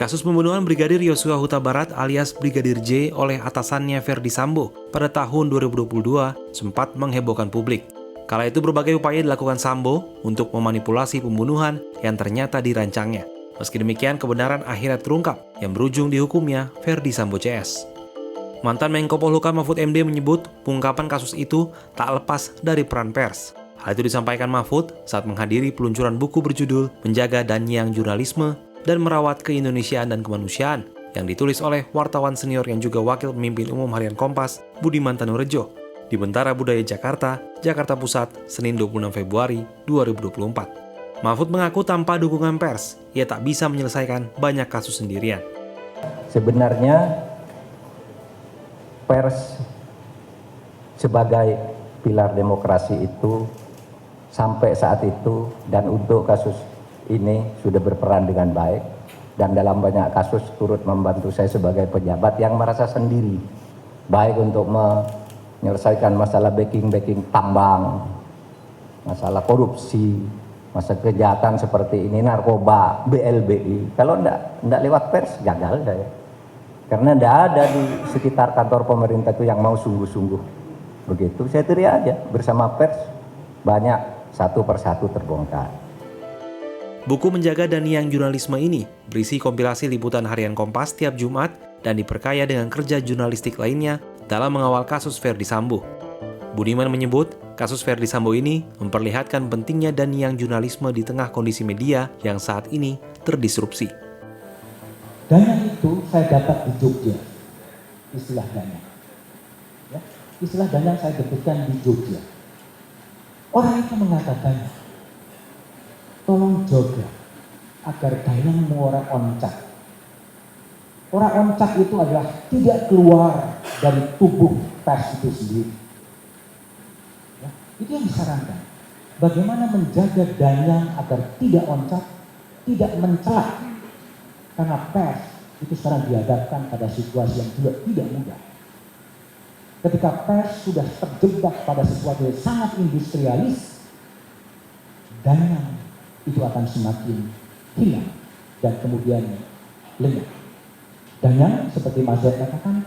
Kasus pembunuhan Brigadir Yosua Huta Barat alias Brigadir J oleh atasannya Ferdy Sambo pada tahun 2022 sempat menghebohkan publik. Kala itu berbagai upaya dilakukan Sambo untuk memanipulasi pembunuhan yang ternyata dirancangnya. Meski demikian, kebenaran akhirnya terungkap yang berujung dihukumnya Ferdy Sambo CS. Mantan Menko Polhukam Mahfud MD menyebut pengungkapan kasus itu tak lepas dari peran pers. Hal itu disampaikan Mahfud saat menghadiri peluncuran buku berjudul Menjaga dan Nyiang Jurnalisme dan Merawat Keindonesiaan dan Kemanusiaan yang ditulis oleh wartawan senior yang juga Wakil Pemimpin Umum Harian Kompas, Budiman Tanurejo, di Bentara Budaya Jakarta, Jakarta Pusat, Senin 26 Februari 2024. Mahfud mengaku tanpa dukungan pers, ia tak bisa menyelesaikan banyak kasus sendirian. Sebenarnya pers sebagai pilar demokrasi itu sampai saat itu dan untuk kasus ini sudah berperan dengan baik dan dalam banyak kasus turut membantu saya sebagai pejabat yang merasa sendiri baik untuk menyelesaikan masalah backing tambang, masalah korupsi, masalah kejahatan seperti ini, narkoba, BLBI. Kalau enggak lewat pers gagal saya. Karena enggak ada di sekitar kantor pemerintah itu yang mau sungguh-sungguh. Begitu saya teriak aja bersama pers, banyak satu persatu terbongkar. Buku Menjaga dan Nyiang Jurnalisme ini berisi kompilasi liputan harian Kompas tiap Jumat dan diperkaya dengan kerja jurnalistik lainnya dalam mengawal kasus Ferdy Sambo. Budiman menyebut kasus Ferdy Sambo ini memperlihatkan pentingnya dan nyiang jurnalisme di tengah kondisi media yang saat ini terdisrupsi. Dana itu saya dapat di Jogja, istilah dana. Ya, istilah dana saya dapatkan di Jogja. Orang itu mengatakan, tolong jaga agar Dayang Muara Oncak. Orang oncak itu adalah tidak keluar dari tubuh pers itu sendiri. Ya, itu yang disarankan. Bagaimana menjaga Dayang agar tidak oncak, tidak mencelak. Karena pers itu sekarang dihadapkan pada situasi yang juga tidak mudah. Ketika pers sudah terjebak pada sesuatu yang sangat industrialis, Dayang itu akan semakin hilang dan kemudian lenyap. Dayang seperti Mas Zed katakan,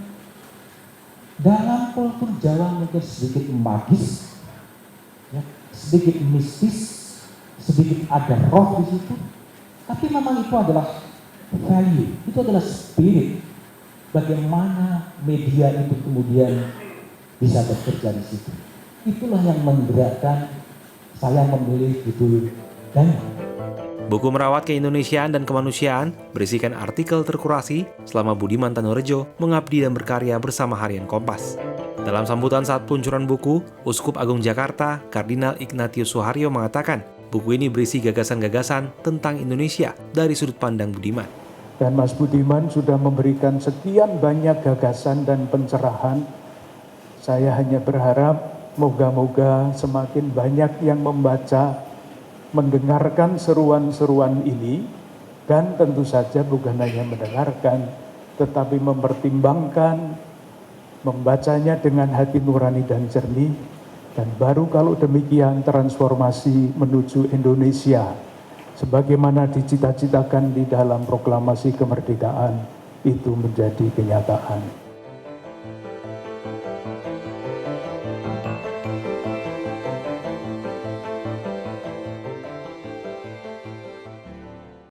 dalam kultur Jawa mungkin sedikit magis, ya, sedikit mistis, sedikit ada roh di situ, tapi memang itu adalah value, itu adalah spirit. Bagaimana media itu kemudian bisa bekerja di situ. Itulah yang menggerakkan saya memilih judul Dayang. Buku Merawat Keindonesiaan dan Kemanusiaan berisikan artikel terkurasi selama Budiman Tanurejo mengabdi dan berkarya bersama Harian Kompas. Dalam sambutan saat peluncuran buku, Uskup Agung Jakarta, Kardinal Ignatius Suharyo mengatakan, buku ini berisi gagasan-gagasan tentang Indonesia dari sudut pandang Budiman. Dan Mas Budiman sudah memberikan sekian banyak gagasan dan pencerahan. Saya hanya berharap moga-moga semakin banyak yang membaca, mendengarkan seruan-seruan ini, dan tentu saja bukan hanya mendengarkan, tetapi mempertimbangkan, membacanya dengan hati nurani dan jernih, dan baru kalau demikian transformasi menuju Indonesia, sebagaimana dicita-citakan di dalam proklamasi kemerdekaan, itu menjadi kenyataan.